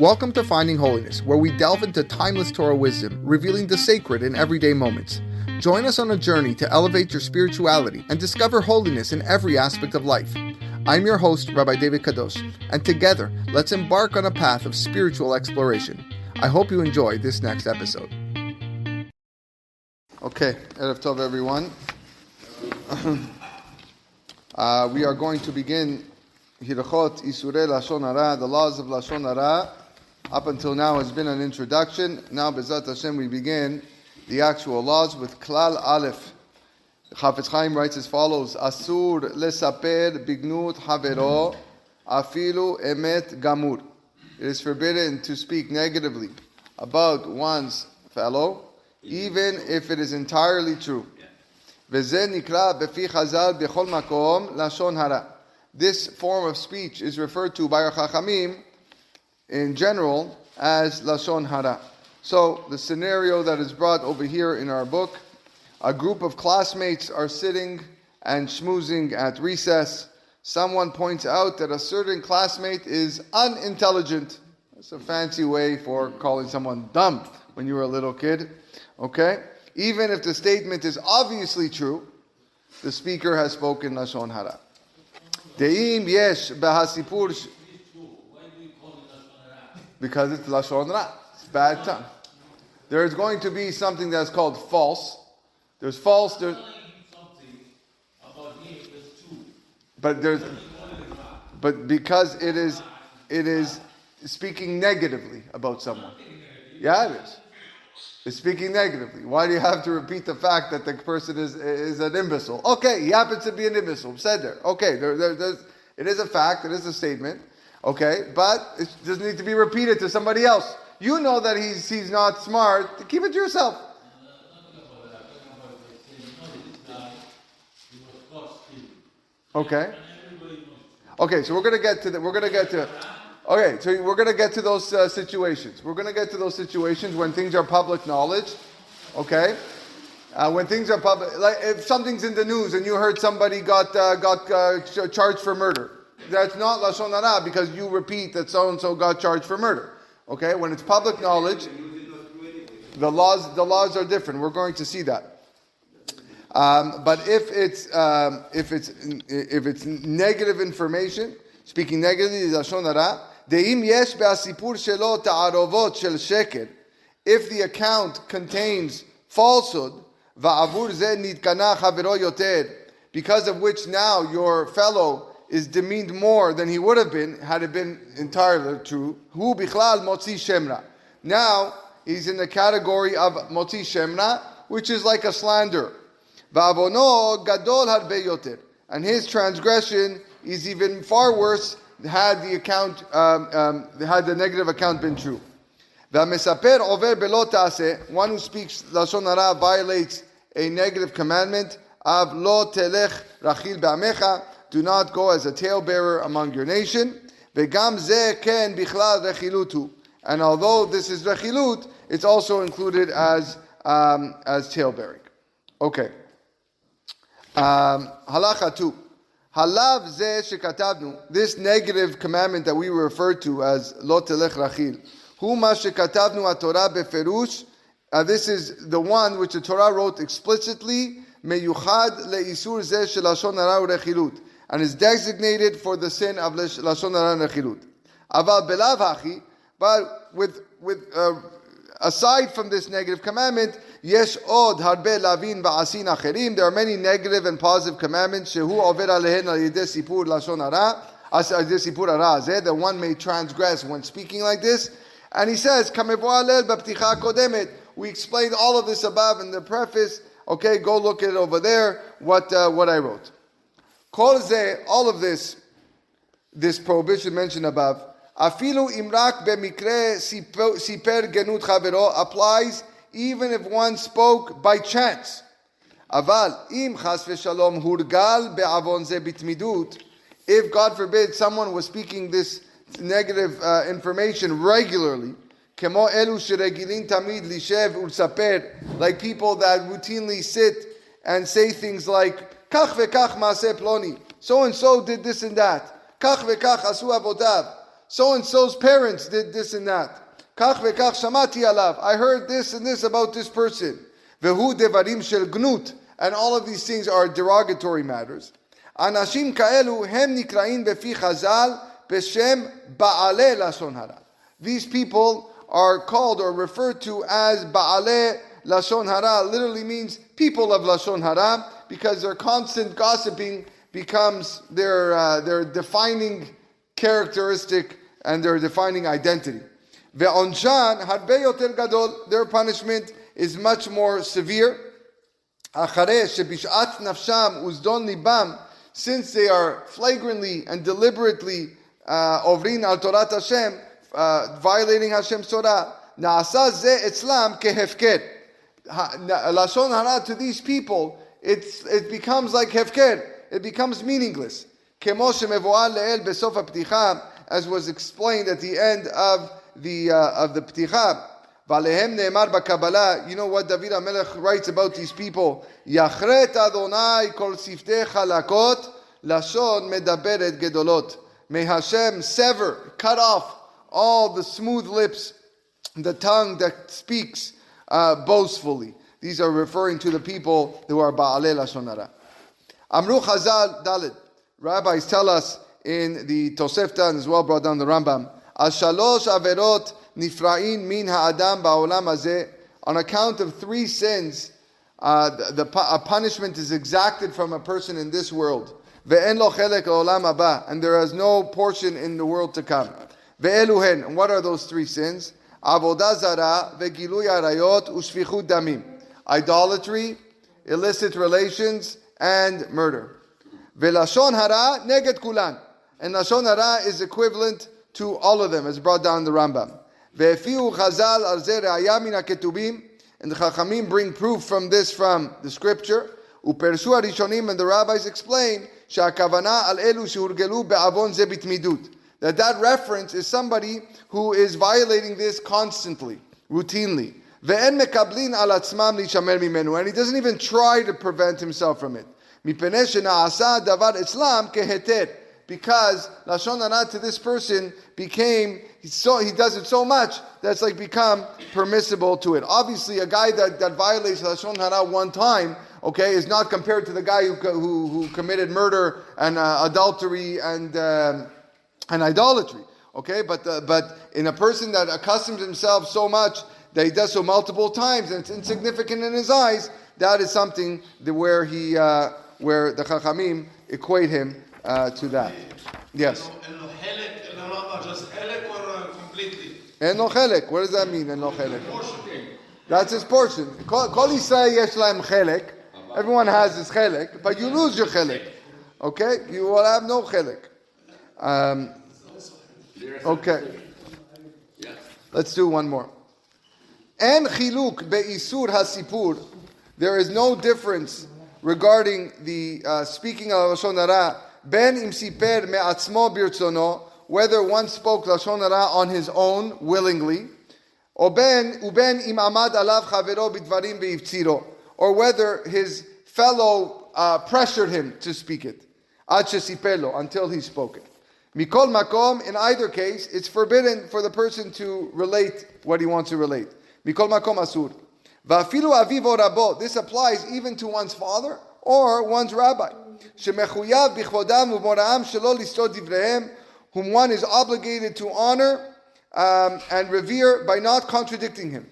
Welcome to Finding Holiness, where we delve into timeless Torah wisdom, revealing the sacred in everyday moments. Join us on a journey to elevate your spirituality and discover holiness in every aspect of life. I'm your host, Rabbi David Kadosh, and together, let's embark on a path of spiritual exploration. I hope you enjoy this next episode. Okay, Erev Tov, everyone. We are going to begin Hilchot Isurei Lashon Hara, the laws of Lashon Hara. Up until now has been an introduction. Now, B'ezrat Hashem, we begin the actual laws with Klal Aleph. Chafetz Chaim writes as follows: Asur lesaper bignut havero afilu emet gamur. It is forbidden to speak negatively about one's fellow, even if it is entirely true. V'zeh nikra b'fi Chazal b'chol makom Lashon Hara. This form of speech is referred to by our Chachamim in general as Lashon Hara. So the scenario that is brought over here in our book: a group of classmates are sitting and schmoozing at recess. Someone points out that a certain classmate is unintelligent. That's a fancy way for calling someone dumb when you were a little kid. Okay? Even if the statement is obviously true, the speaker has spoken Lashon Hara. De'im yesh b'hasipur. Because it's Lashon Hara. It's bad tongue. There is going to be something that's called false. There's false. There's. But because it is speaking negatively about someone. Yeah, it is. It's speaking negatively. Why do you have to repeat the fact that the person is an imbecile? Okay, he happens to be an imbecile. Said there. Okay, it is a fact. It is a statement. Okay, but it doesn't need to be repeated to somebody else. You know that he's not smart. Keep it to yourself. Okay. Okay, so we're going to get to those situations. We're going to get to those situations when things are public knowledge. Okay? When things are public, like if something's in the news and you heard somebody got charged for murder. That's not Lashon Hara because you repeat that so-and-so got charged for murder. Okay? When it's public knowledge, the laws are different. We're going to see that. But if it's negative information, speaking negatively, Lashon Hara, de'im yesh be'asipur shelo ta'arovot shel sheker. If the account contains falsehood, va'avur ze nitkana chavero yoter, because of which now your fellow is demeaned more than he would have been had it been entirely true. Hu bichlal motzi shemra. Now he's in the category of motzi shemra, which is like a slander. Va'avono gadol harbe yoter, and his transgression is even far worse had the negative account been true. Va'mesaper over belo ta'aseh, one who speaks Lashon Hara violates a negative commandment of lo telech rachil ba'amecha, do not go as a talebearer among your nation. Ve'gam zeh ken bichlal rechilutu, and although this is rechilut, it's also included as talebearing. Okay. Halacha 2. Halav zeh shekatavnu, this negative commandment that we refer to as lo telech rachil, hu ma shekatavnu haTorah beferush, this is the one which the Torah wrote explicitly, meyuchad leisur zeh shel lashon hara urechilut, and is designated for the sin of Lashon Hara and Rechilut. Aval belav hachi, but aside from this negative commandment, yesh od harbe lavin va'asin acherim, there are many negative and positive commandments, shehu over alehen al yedei sipur Lashon Hara, sipur hara zeh, that one may transgress when speaking like this. And he says, kamevo alel b'pticha kodemet, we explained all of this above in the preface. Okay, go look at it over there, what I wrote. All of this prohibition mentioned above, afilu imrak b'mikre siper genut chavero, applies even if one spoke by chance. Aval im chas v'shalom hurgal be'avon ze bitmidut, if God forbid someone was speaking this negative information regularly, kemo elu sheregilin tamid lishev ulsaper, like people that routinely sit and say things like Kach v'kach maaseh ploni. So and so did this and that. Kach v'kach asu avotav. So-and-so's parents did this and that. Kach vekach shamati alav. I heard this and this about this person. Vehu devarim shel gnut. And all of these things are derogatory matters. Anashim kaelu hem nikrain befi chazal beshem ba'ale lashon hara. These people are called or referred to as ba'ale lashon hara. Literally means people of lashon hara, because their constant gossiping becomes their defining characteristic and their defining identity. Ve'onshan harbe yoter gadol. Their punishment is much more severe. Achareh shebishat nafsham uzdon libam. Since they are flagrantly and deliberately ovrin al Torat Hashem, violating Hashem's Torah, naasa ze etzlam kehefker. Lashon hara to these people, it becomes like hefker. It becomes meaningless. Kemo shemevoal leel besof hapticha, as was explained at the end of the pticha. Valehem neemar b'Kabbalah. You know what David HaMelech writes about these people? Yachret Adonai kol siftei chalakot, lashon medaberet gedolot. May Hashem sever, cut off all the smooth lips, the tongue that speaks boastfully. These are referring to the people who are ba'alei lashon hara. Amru Chazal Dalet. Rabbis tell us in the Tosefta, and as well brought down the Rambam, Ashalosh averot nifra'in min ha'adam ba'olam hazeh. On account of 3 sins, a punishment is exacted from a person in this world. Ve'en lo chelek la'olam haba, and there is no portion in the world to come. Ve'eluhen, and what are those 3 sins? Avodah zara, ve'gilui arayot, u'shfichut damim. Idolatry, illicit relations, and murder. Ve'lashon hara neged kulan. And lashon hara is equivalent to all of them, as brought down in the Rambam. Ve'efiu chazal al zeh re'aya min ha'ketubim. And the Chachamim bring proof from this from the scripture. Upershu harishonim, and the rabbis explain she'akavana al elu shehurgelu be'avon ze bitmidut. That reference is somebody who is violating this constantly, routinely. Ve'en mekablin al atzmam lishamer mimenu. And he doesn't even try to prevent himself from it. Mipnei she'na'asa davar etzlam keheter. Because lashon hara to this person he does it so much that's like become permissible to it. Obviously, a guy that violates lashon hara one time, okay, is not compared to the guy who committed murder and adultery and idolatry. Okay, but in a person that accustoms himself so much that he does so multiple times and it's insignificant in his eyes, that is something where the Chachamim equate him to that. Yes. En lo chelek. What does that mean? En lo chelek. That's his portion. Kol Yisrael yesh lahem chelek. Everyone has his chelek, but you lose your chelek. Okay, you will have no chelek. Okay. Let's do one more. En chiluk be'isur hasipur. There is no difference regarding the speaking of lashon hara. Ben im siper me'atzmo birtzono, whether one spoke lashon hara on his own willingly, uben im amad alav chavero bidvarim ve'ivtziro, or whether his fellow pressured him to speak it, ad shesipelo, until he spoke it. Mikol makom, in either case, it's forbidden for the person to relate what he wants to relate. Mikol makom asur. Va'afilu aviv o rabo. This applies even to one's father or one's rabbi. Shemechuyav bichvodam u'moraam shelo listot divrehem, whom one is obligated to honor and revere by not contradicting him.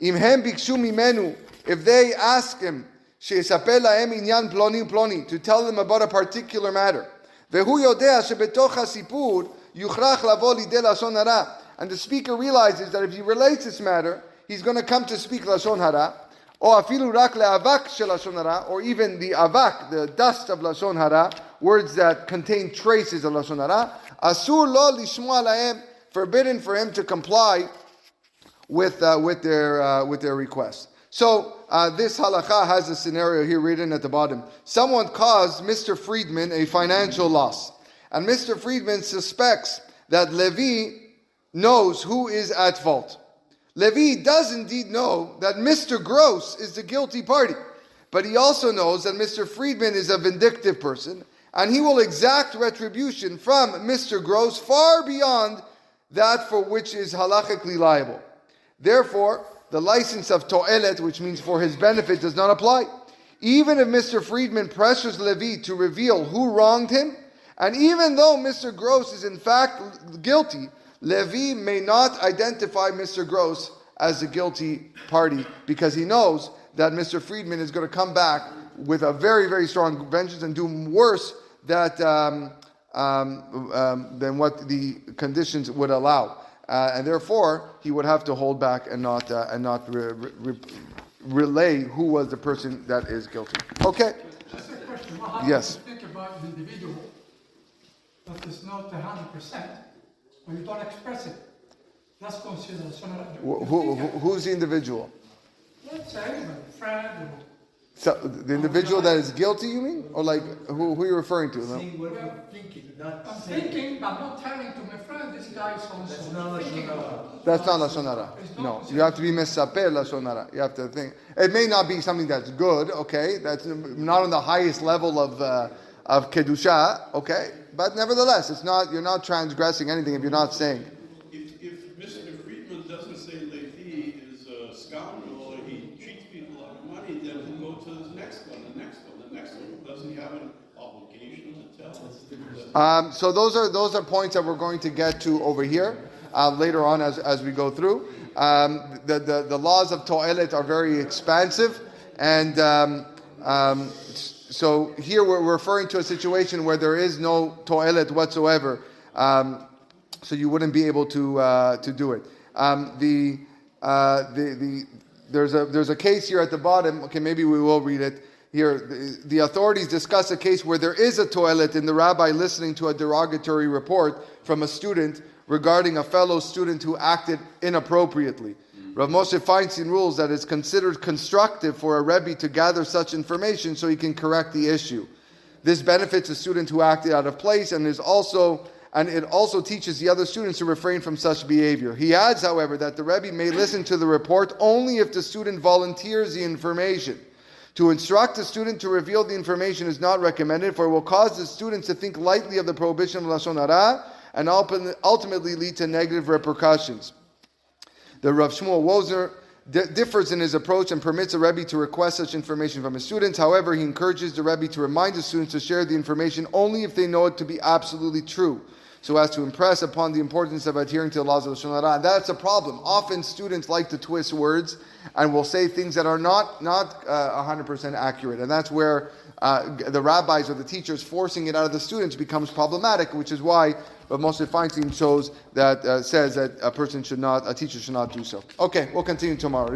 Imhem bikshu mimenu, if they ask him, she'esaper lahem inyan ploni ploni, to tell them about a particular matter. Vehu yodea shebetoch hasipur yuchrach lavo lidei lashon hara, and the speaker realizes that if he relates this matter, he's going to come to speak lashon hara. Or afilu rak le'avak shel lashon hara, or even the avak, the dust of lashon hara, words that contain traces of lashon hara. Asur lo lishmoa lahem, forbidden for him to comply with their request. So this halakha has a scenario here written at the bottom. Someone caused Mr. Friedman a financial loss, and Mr. Friedman suspects that Levi knows who is at fault. Levi does indeed know that Mr. Gross is the guilty party, but he also knows that Mr. Friedman is a vindictive person, and he will exact retribution from Mr. Gross far beyond that for which is halachically liable. Therefore, the license of to'elet, which means for his benefit, does not apply. Even if Mr. Friedman pressures Levi to reveal who wronged him, and even though Mr. Gross is in fact guilty, Levi may not identify Mr. Gross as the guilty party because he knows that Mr. Friedman is going to come back with a very, very strong vengeance and do worse than what the conditions would allow. And therefore, he would have to hold back and not relay who was the person that is guilty. Okay. Just a question. What happens Yes. if you think about the individual that is not 100%, but you don't express it? That's considered Who's the individual? Let's say anybody, friend or... So the individual that is guilty, you mean? Or like, who are you referring to? Saying what you're thinking, not I'm saying. thinking, but I'm not telling to my friend, this guy is on That's so. not Thinking Lashon about it. That's not Lashon Hara. No, you have to be mesaper Lashon Hara. You have to think. It may not be something that's good, okay? That's not on the highest level of kedusha, okay? But nevertheless, it's not. You're not transgressing anything if you're not saying. If Mr. Friedman doesn't say Levi is a scoundrel or he cheats people out of money, then he'll go to the next one, the next one, the next one. Doesn't he have an obligation to tell us? So those are points that we're going to get to over here later on as we go through. The laws of to'elet are very expansive, and so here we're referring to a situation where there is no to'elet whatsoever, so you wouldn't be able to do it. There's a case here at the bottom. Okay, maybe we will read it. Here, the authorities discuss a case where there is a toilet in the rabbi listening to a derogatory report from a student regarding a fellow student who acted inappropriately. Rav Moshe Feinstein rules that it's considered constructive for a rebbe to gather such information so he can correct the issue. This benefits a student who acted out of place and it also teaches the other students to refrain from such behavior. He adds, however, that the rebbe may listen to the report only if the student volunteers the information. To instruct a student to reveal the information is not recommended, for it will cause the students to think lightly of the prohibition of Lashon Hara and ultimately lead to negative repercussions. The Rav Shmuel Wozer differs in his approach and permits a Rebbe to request such information from his students. However, he encourages the Rebbe to remind the students to share the information only if they know it to be absolutely true, so as to impress upon the importance of adhering to the laws of Lashon Hara. And that's a problem. Often students like to twist words and will say things that are not 100% accurate. And that's where the rabbis or the teachers forcing it out of the students becomes problematic, which is why Moshe Feinstein shows that says that a teacher should not do so. Okay, we'll continue tomorrow.